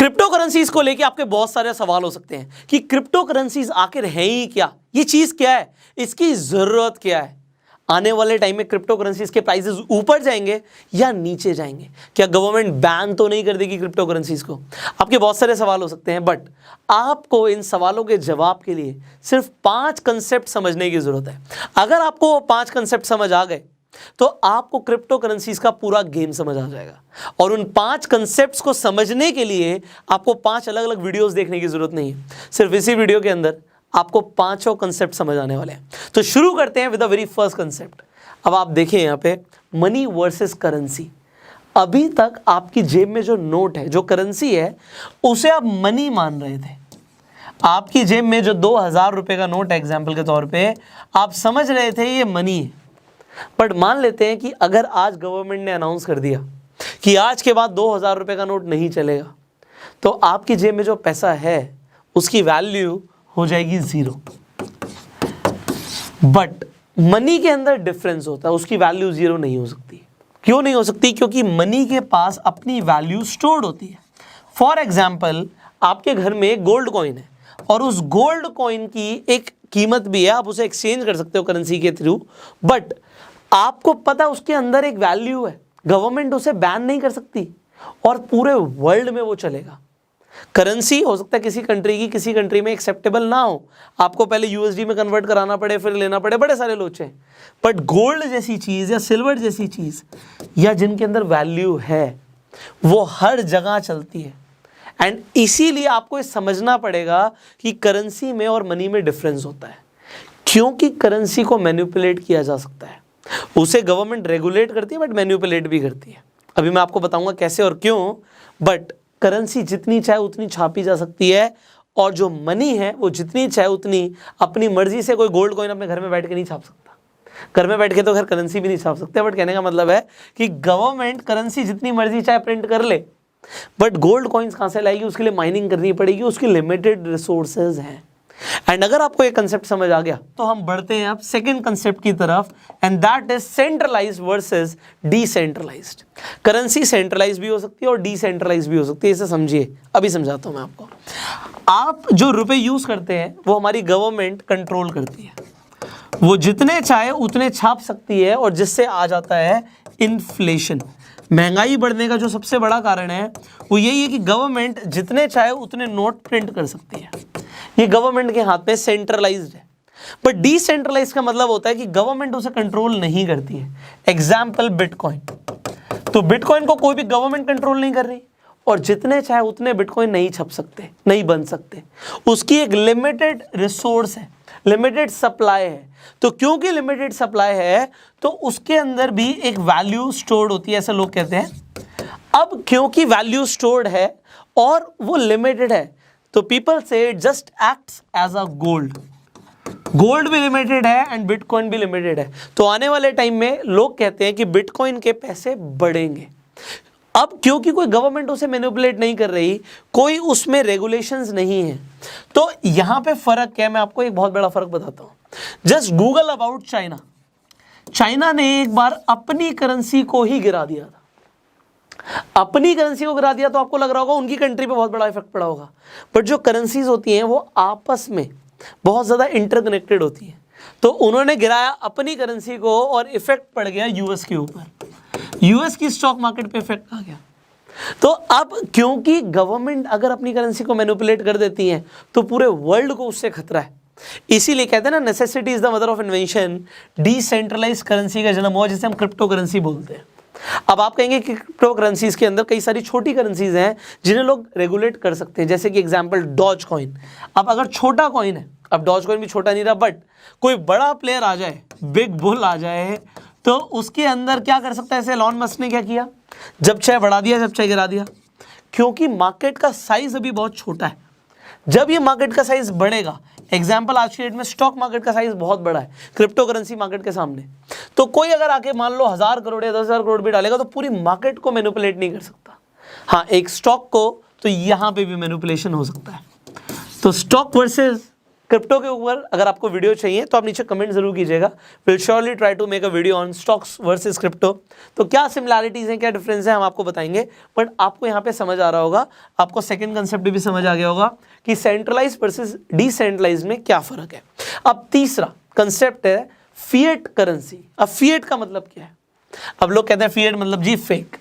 Crypto currencies को लेके आपके बहुत सारे सवाल हो सकते हैं कि क्रिप्टो करेंसीज आखिर है ही क्या, ये चीज क्या है, इसकी जरूरत क्या है, आने वाले टाइम में क्रिप्टो करेंसीज के प्राइसेस ऊपर जाएंगे या नीचे जाएंगे, क्या गवर्नमेंट बैन तो नहीं कर देगी क्रिप्टो करेंसीज को। आपके बहुत सारे सवाल हो सकते हैं, बट आपको इन सवालों के जवाब के लिए सिर्फ 5 कंसेप्ट समझने की जरूरत है। अगर आपको 5 कंसेप्ट समझ आ गए तो आपको क्रिप्टो करेंसीज का पूरा गेम समझ आ जाएगा। और उन 5 कंसेप्ट्स को समझने के लिए आपको 5 अलग अलग वीडियोस देखने की जरूरत नहीं है, सिर्फ इसी वीडियो के अंदर आपको 5 कंसेप्ट समझ आने वाले हैं। तो शुरू करते हैं with the very first concept. अब आप देखिए यहाँ पे मनी वर्सेस करेंसी। अभी तक आपकी जेब में जो नोट है, जो करेंसी है, उसे आप मनी मान रहे थे। आपकी जेब में जो 2000 रुपए का नोट है एग्जाम्पल के तौर पे, आप समझ रहे थे ये मनी है। बट मान लेते हैं कि अगर आज गवर्नमेंट ने अनाउंस कर दिया कि आज के बाद 2000 रुपए का नोट नहीं चलेगा, तो आपकी जेब में जो पैसा है उसकी वैल्यू हो जाएगी 0। बट मनी के अंदर डिफरेंस होता है, उसकी वैल्यू 0 नहीं हो सकती। क्यों नहीं हो सकती? क्योंकि मनी के पास अपनी वैल्यू स्टोर्ड होती है। फॉर एग्जाम्पल, आपके घर में एक गोल्ड कॉइन है और उस गोल्ड कॉइन की एक कीमत भी है, आप उसे एक्सचेंज कर सकते हो करेंसी के थ्रू, बट आपको पता उसके अंदर एक वैल्यू है, गवर्नमेंट उसे बैन नहीं कर सकती और पूरे वर्ल्ड में वो चलेगा। करेंसी हो सकता है किसी कंट्री की किसी कंट्री में एक्सेप्टेबल ना हो, आपको पहले यूएसडी में कन्वर्ट कराना पड़े, फिर लेना पड़े, बड़े सारे लोचे हैं। बट गोल्ड जैसी चीज़ या सिल्वर जैसी चीज़ या जिनके अंदर वैल्यू है, वो हर जगह चलती है। एंड इसीलिए आपको ये समझना पड़ेगा कि करेंसी में और मनी में डिफरेंस होता है, क्योंकि करेंसी को मैनिपुलेट किया जा सकता है। उसे गवर्नमेंट रेगुलेट करती है बट मैनिपुलेट भी करती है। अभी मैं आपको बताऊंगा कैसे और क्यों। बट करेंसी जितनी चाहे उतनी छापी जा सकती है, और जो मनी है वो जितनी चाहे उतनी अपनी मर्जी से कोई गोल्ड कॉइन अपने घर में बैठ के नहीं छाप सकता। घर में बैठ के तो घर करेंसी भी नहीं छाप सकते, बट कहने का मतलब है कि गवर्नमेंट करेंसी जितनी मर्जी चाहे प्रिंट कर ले, बट गोल्ड कॉइन्स कहाँ से लाएगी? उसके लिए माइनिंग करनी पड़ेगी, उसकी लिमिटेड रिसोर्सेज हैं। एंड अगर आपको ये कंसेप्ट समझ आ गया तो हम बढ़ते हैं अब सेकंड कंसेप्ट की तरफ, and that is centralized versus decentralized. Currency centralize भी हो सकती है और डिसेंट्रलाइज भी हो सकती है, इसे समझिए। अभी समझाता हूं मैं आपको। आप जो रुपए यूज करते हैं वो हमारी गवर्नमेंट कंट्रोल करती है, वो जितने चाहे उतने छाप सकती है, और जिससे आ जाता है इन्फ्लेशन। महंगाई बढ़ने का जो सबसे बड़ा कारण है वो यही है कि गवर्नमेंट जितने चाहे उतने नोट प्रिंट कर सकती है। ये गवर्नमेंट के हाथ में सेंट्रलाइज्ड है। बट डिसेंट्रलाइज का मतलब होता है कि गवर्नमेंट उसे कंट्रोल नहीं करती है। Example bitcoin. तो बिटकॉइन को कोई भी गवर्नमेंट कंट्रोल नहीं कर रही, और जितने चाहे उतने बिटकॉइन नहीं छप सकते, नहीं बन सकते। उसकी एक लिमिटेड रिसोर्स है, लिमिटेड सप्लाई है। तो क्योंकि लिमिटेड सप्लाई है तो उसके अंदर भी एक वैल्यू स्टोर्ड होती है, ऐसे लोग कहते हैं। अब क्योंकि वैल्यू स्टोर्ड है और वो लिमिटेड है, तो पीपल से it just acts as a gold. Gold भी लिमिटेड है एंड बिटकॉइन भी लिमिटेड है। तो आने वाले टाइम में लोग कहते हैं कि बिटकॉइन के पैसे बढ़ेंगे। अब क्योंकि कोई गवर्नमेंट उसे मैनिपुलेट नहीं कर रही, कोई उसमें रेगुलेशंस नहीं है, तो यहां पे फर्क क्या है, मैं आपको एक बहुत बड़ा फर्क बताता हूं। Just Google about China. China ने एक बार अपनी करेंसी को ही गिरा दिया था। अपनी करेंसी को गिरा दिया तो आपको लग रहा होगा उनकी कंट्री पे बहुत बड़ा इफेक्ट पड़ा होगा, बट जो करेंसीज होती हैं वो आपस में बहुत ज़्यादा इंटरकनेक्टेड होती हैं। तो उन्होंने गिराया अपनी करेंसी को और इफेक्ट पड़ गया यूएस के ऊपर, यूएस की स्टॉक मार्केट पे इफेक्ट आ गया। तो अब क्योंकि गवर्नमेंट अगर अपनी करेंसी को मैनिपुलेट कर देती है तो पूरे वर्ल्ड को उससे खतरा है। इसीलिए कहते हैं ना, necessity is the mother of invention. Decentralized currency का जन्म हुआ, जिसे हम क्रिप्टो करेंसी बोलते हैं। अब आप कहेंगे कि क्रिप्टो करेंसीज के अंदर कई सारी छोटी करेंसीज हैं जिन्हें लोग रेगुलेट कर सकते हैं, जैसे कि एग्जांपल डॉज कॉइन। अब अगर छोटा कॉइन है, अब डॉज कॉइन भी छोटा नहीं रहा, बट कोई बड़ा प्लेयर आ जाए, बिग बुल आ जाए, तो उसके अंदर क्या कर सकता है? ऐसे एलॉन मस्क ने क्या किया, जब चाहे बढ़ा दिया, जब चाहे गिरा दिया। क्योंकि मार्केट का साइज अभी बहुत छोटा है। जब ये मार्केट का साइज बढ़ेगा, एग्जाम्पल आज की डेट में स्टॉक मार्केट का साइज बहुत बड़ा है क्रिप्टो करेंसी मार्केट के सामने, तो कोई अगर आके मान लो 1000 करोड़ या 10,000 करोड़ भी डालेगा तो पूरी मार्केट को मैनिपुलेट नहीं कर सकता। हाँ, एक स्टॉक को तो यहां पे भी मैनिपुलेशन हो सकता है। तो स्टॉक वर्सेस क्रिप्टो के ऊपर अगर आपको वीडियो चाहिए तो आप नीचे कमेंट जरूर कीजिएगा। Will surely try to make a video on stocks versus crypto. तो क्या सिमिलैरिटीज हैं, क्या डिफरेंस है, हम आपको बताएंगे। बट आपको यहाँ पे समझ आ रहा होगा, आपको सेकंड कंसेप्ट भी समझ आ गया होगा कि सेंट्रलाइज वर्सेस डिसेंट्रलाइज में क्या फर्क है। अब तीसरा कंसेप्ट है फिएट करेंसी। अब फिएट का मतलब क्या है? अब लोग कहते हैं फिएट मतलब जी फेक,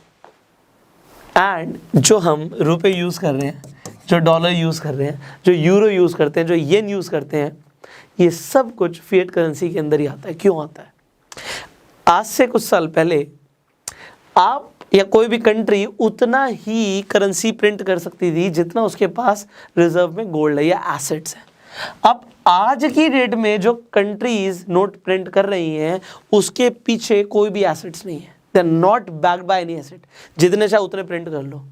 एंड जो हम रुपए यूज कर रहे हैं, जो डॉलर यूज़ कर रहे हैं, जो यूरो यूज़ करते हैं, जो येन यूज़ करते हैं, ये सब कुछ फिएट करेंसी के अंदर ही आता है। क्यों आता है? आज से कुछ साल पहले आप या कोई भी कंट्री उतना ही करेंसी प्रिंट कर सकती थी जितना उसके पास रिजर्व में गोल्ड है या एसेट्स है। अब आज की डेट में जो कंट्रीज नोट प्रिंट कर रही हैं उसके पीछे कोई भी एसेट्स नहीं है। They are not backed by any asset। जितने चाहे उतने प्रिंट कर लो।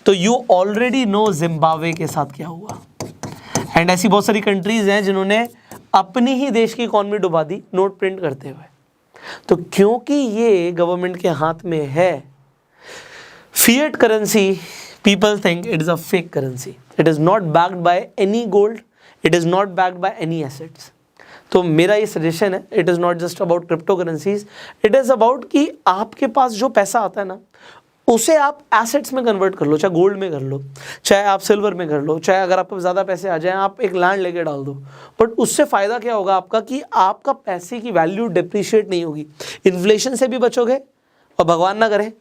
तो यू ऑलरेडी नो जिम्बाब्वे के साथ क्या हुआ, एंड ऐसी बहुत सारी कंट्रीज हैं जिन्होंने अपनी ही देश की इकॉनमी डुबा दी नोट प्रिंट करते हुए। तो क्योंकि ये गवर्नमेंट के हाथ में है, fiat currency people think it is a fake currency. It is not backed by any gold, it is not backed by any assets. तो मेरा ये सजेशन है, it is not just about crypto currencies, it is about कि आपके पास जो पैसा आता है ना उसे आप एसेट्स में कन्वर्ट कर लो, चाहे गोल्ड में कर लो, चाहे आप सिल्वर में कर लो, चाहे अगर आपको ज़्यादा पैसे आ जाएं आप एक लैंड लेके डाल दो। बट उससे फ़ायदा क्या होगा आपका कि आपका पैसे की वैल्यू डिप्रिशिएट नहीं होगी, इन्फ्लेशन से भी बचोगे, और भगवान ना करे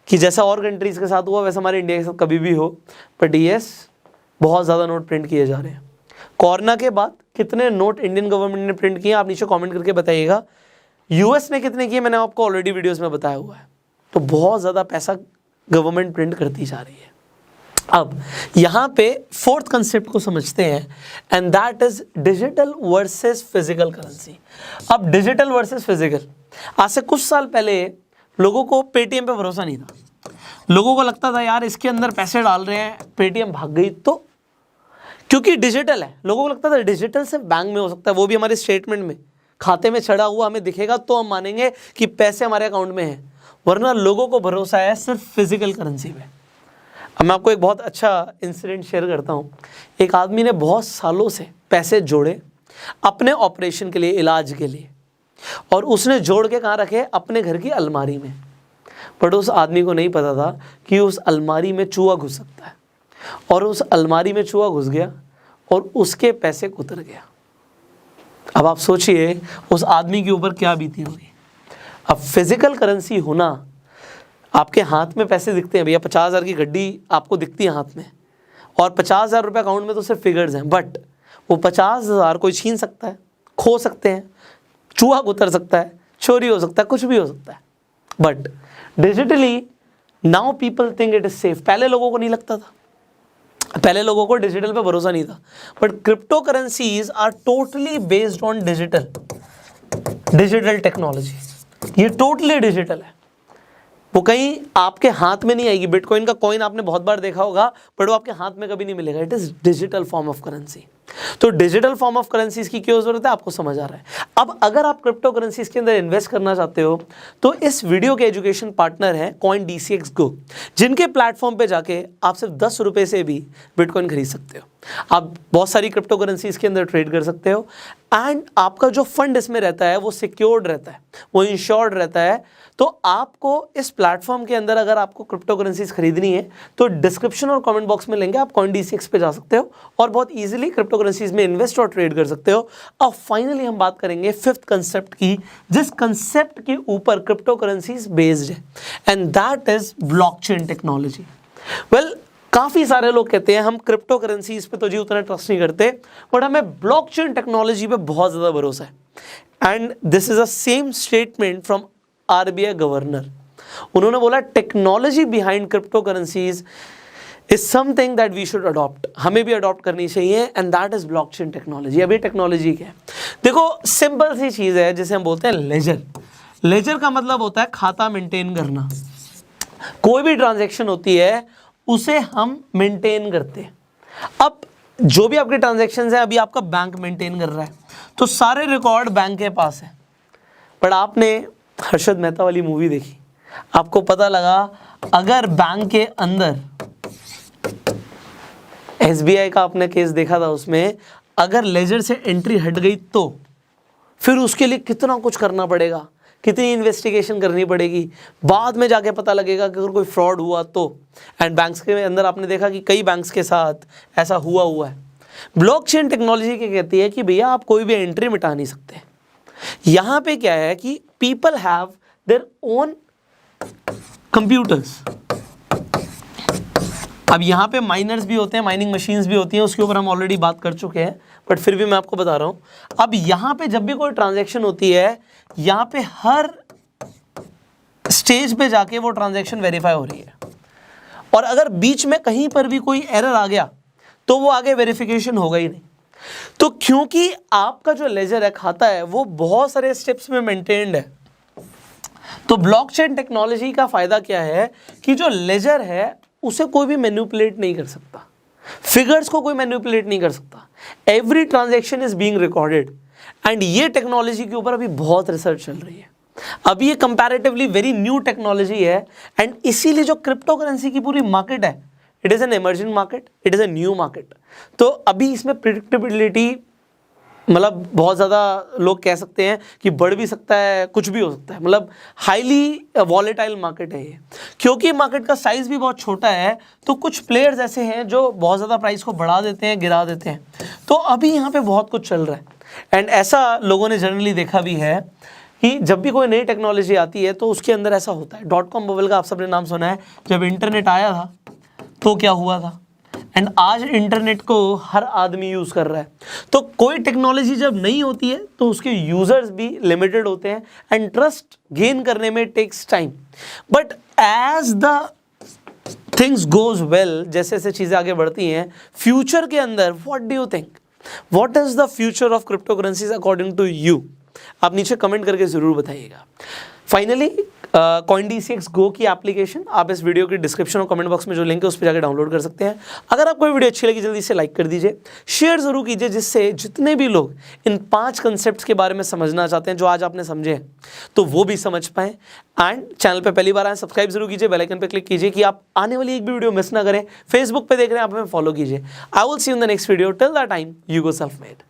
कि जैसा और कंट्रीज़ के साथ हुआ वैसा हमारे इंडिया के साथ कभी भी हो। बट यस, बहुत ज़्यादा नोट प्रिंट किए जा रहे हैं। कोरोना के बाद कितने नोट इंडियन गवर्नमेंट ने प्रिंट किए आप नीचे कमेंट करके बताइएगा। यूएस ने कितने किए मैंने आपको ऑलरेडी वीडियोस में बताया हुआ है। तो बहुत ज़्यादा पैसा गवर्नमेंट प्रिंट करती जा रही है। अब यहाँ पे फोर्थ कंसेप्ट को समझते हैं, and that is digital versus physical currency. अब डिजिटल वर्सेस फिजिकल, आज से कुछ साल पहले लोगों को पेटीएम पे भरोसा नहीं था। लोगों को लगता था यार इसके अंदर पैसे डाल रहे हैं, पेटीएम भाग गई तो, क्योंकि डिजिटल है, लोगों को लगता था डिजिटल सिर्फ बैंक में हो सकता है, वो भी हमारे स्टेटमेंट में खाते में चढ़ा हुआ हमें दिखेगा तो हम मानेंगे कि पैसे हमारे अकाउंट में हैं, वरना लोगों को भरोसा है सिर्फ फिजिकल करेंसी पे। अब मैं आपको एक बहुत अच्छा इंसिडेंट शेयर करता हूँ। एक आदमी ने बहुत सालों से पैसे जोड़े अपने ऑपरेशन के लिए, इलाज के लिए, और उसने जोड़ के कहाँ रखे? अपने घर की अलमारी में। बट उस आदमी को नहीं पता था कि उस अलमारी में चूहा घुस सकता है, और उस अलमारी में चूहा घुस गया और उसके पैसे उतर गया। अब आप सोचिए उस आदमी के ऊपर क्या बीती होगी। अब फिजिकल करेंसी होना, आपके हाथ में पैसे दिखते हैं भैया, 50,000 की गड्डी आपको दिखती है हाथ में, और 50,000 रुपये अकाउंट में तो सिर्फ फिगर्स हैं। बट वो 50,000 कोई छीन सकता है, खो सकते हैं, चूहा उतर सकता है, चोरी हो सकता है, कुछ भी हो सकता है। But digitally now people think it is safe. पहले लोगों को नहीं लगता था, पहले लोगों को डिजिटल पे भरोसा नहीं था। But crypto currencies are totally based on digital technology. ये टोटली डिजिटल है, वो कहीं आपके हाथ में नहीं आएगी। बिटकॉइन का कॉइन आपने बहुत बार देखा होगा, बट वो आपके हाथ में कभी नहीं मिलेगा। It is digital form of currency. तो डिजिटल फॉर्म ऑफ करेंसीज की क्यों जरूरत है, आपको समझ आ रहा है। अब अगर आप क्रिप्टो करेंसीज के अंदर इन्वेस्ट करना चाहते हो तो इस वीडियो के एजुकेशन पार्टनर हैं CoinDCX Go, जिनके प्लेटफॉर्म पे जाके आप सिर्फ 10 रुपये से भी बिटकॉइन खरीद सकते हो। आप बहुत सारी क्रिप्टो करेंसीज के अंदर ट्रेड कर सकते हो, एंड आपका जो फंड इसमें रहता है वो सिक्योर्ड रहता है, वो इंश्योर्ड रहता है। तो आपको इस प्लेटफॉर्म के अंदर अगर आपको क्रिप्टो करेंसीज खरीदनी है तो डिस्क्रिप्शन और कमेंट बॉक्स में लेंगे, आप CoinDCX पे जा सकते हो और बहुत इजीली क्रिप्टो करेंसीज में इन्वेस्ट और ट्रेड कर सकते हो। अब फाइनली हम बात करेंगे फिफ्थ कंसेप्ट की, जिस कंसेप्ट के ऊपर क्रिप्टो करेंसीज बेस्ड है, and that is blockchain technology. Well, काफ़ी सारे लोग कहते हैं हम क्रिप्टो करेंसीज पे तो जी उतना ट्रस्ट नहीं करते, बट हमें ब्लॉकचेन टेक्नोलॉजी पे बहुत ज़्यादा भरोसा है। And this is a same statement from RBI governor. उन्होंने बोला technology behind crypto currencies is something that we should adopt, हमें भी अडॉप्ट करनी चाहिए, and that is blockchain technology. अभी टेक्नोलॉजी क्या है, देखो सिंपल सी चीज़ है जिसे हम बोलते हैं लेजर। लेजर का मतलब होता है खाता मेंटेन करना। कोई भी ट्रांजैक्शन होती है उसे हम मेंटेन करते हैं। अब जो भी आपके ट्रांजैक्शंस हैं, अभी आपका बैंक मेंटेन कर रहा है तो सारे रिकॉर्ड बैंक के पास है। पर आपने हर्षद मेहता वाली मूवी देखी, आपको पता लगा अगर बैंक के अंदर SBI का आपने केस देखा था, उसमें अगर लेजर से एंट्री हट गई तो फिर उसके लिए कितना कुछ करना पड़ेगा, कितनी इन्वेस्टिगेशन करनी पड़ेगी, बाद में जाके पता लगेगा कि अगर कोई फ्रॉड हुआ तो। एंड बैंक्स के अंदर आपने देखा कि कई बैंक्स के साथ ऐसा हुआ है। ब्लॉकचेन टेक्नोलॉजी क्या कहती है कि भैया आप कोई भी एंट्री मिटा नहीं सकते। यहाँ पे क्या है कि people have their own computers. अब यहाँ पे माइनर्स भी होते हैं, माइनिंग मशीन्स भी होती हैं, उसके ऊपर हम ऑलरेडी बात कर चुके हैं, बट फिर भी मैं आपको बता रहा हूँ। अब यहाँ पे जब भी कोई ट्रांजैक्शन होती है, यहाँ पे हर स्टेज पे जाके वो ट्रांजैक्शन वेरीफाई हो रही है, और अगर बीच में कहीं पर भी कोई एरर आ गया तो वो आगे वेरिफिकेशन होगा ही नहीं। तो क्योंकि आपका जो लेजर है, खाता है, वो बहुत सारे स्टेप्स में मेंटेन्ड है, तो ब्लॉकचेन टेक्नोलॉजी का फायदा क्या है कि जो लेजर है उसे कोई भी मैनिपुलेट नहीं कर सकता, फिगर्स को कोई मैनिपुलेट नहीं कर सकता। Every transaction is being recorded. And ये टेक्नोलॉजी के ऊपर अभी बहुत रिसर्च चल रही है। अभी ये कंपैरेटिवली वेरी न्यू टेक्नोलॉजी है, एंड इसीलिए जो क्रिप्टो करेंसी की पूरी मार्केट है, it is an emerging market, it is a new market. तो अभी इसमें प्रिडिक्टेबिलिटी मतलब बहुत ज़्यादा लोग कह सकते हैं कि बढ़ भी सकता है, कुछ भी हो सकता है। मतलब हाईली वॉलेटाइल मार्केट है ये। क्योंकि मार्केट का साइज़ भी बहुत छोटा है, तो कुछ प्लेयर्स ऐसे हैं जो बहुत ज़्यादा प्राइस को बढ़ा देते हैं, गिरा देते हैं। तो अभी यहाँ पे बहुत कुछ चल रहा है, एंड ऐसा लोगों ने जनरली देखा भी है कि जब भी कोई नई टेक्नोलॉजी आती है तो उसके अंदर ऐसा होता है। .com बबल का आप सबने नाम सुना है। जब इंटरनेट आया था तो क्या हुआ था, एंड आज इंटरनेट को हर आदमी यूज़ कर रहा है। तो कोई टेक्नोलॉजी जब नहीं होती है तो उसके यूज़र्स भी लिमिटेड होते हैं, एंड ट्रस्ट गेन करने में takes time. But as the things goes well, जैसे जैसे चीज़ें आगे बढ़ती हैं, फ्यूचर के अंदर what do you think, what is the future of crypto currencies according to you? आप नीचे कमेंट करके ज़रूर बताइएगा। फाइनली CoinDCX Go की एप्लीकेशन आप इस वीडियो की डिस्क्रिप्शन और कमेंट बॉक्स में जो लिंक है उस पर जाकर डाउनलोड कर सकते हैं। अगर आपको वीडियो अच्छी लगी जल्दी से लाइक कर दीजिए, शेयर ज़रूर कीजिए, जिससे जितने भी लोग इन 5 कंसेप्ट्स के बारे में समझना चाहते हैं जो आज आपने समझे हैं, तो वो भी समझ पाएँ। एंड चैनल पे पहली बार आए, सब्सक्राइब जरूर कीजिए, बेल आइकन पे क्लिक कीजिए कि आप आने वाली एक भी वीडियो मिस ना करें। फेसबुक पे देख रहे हैं आप, हमें फॉलो कीजिए। I will see you in the next video. Till that time, you go self made.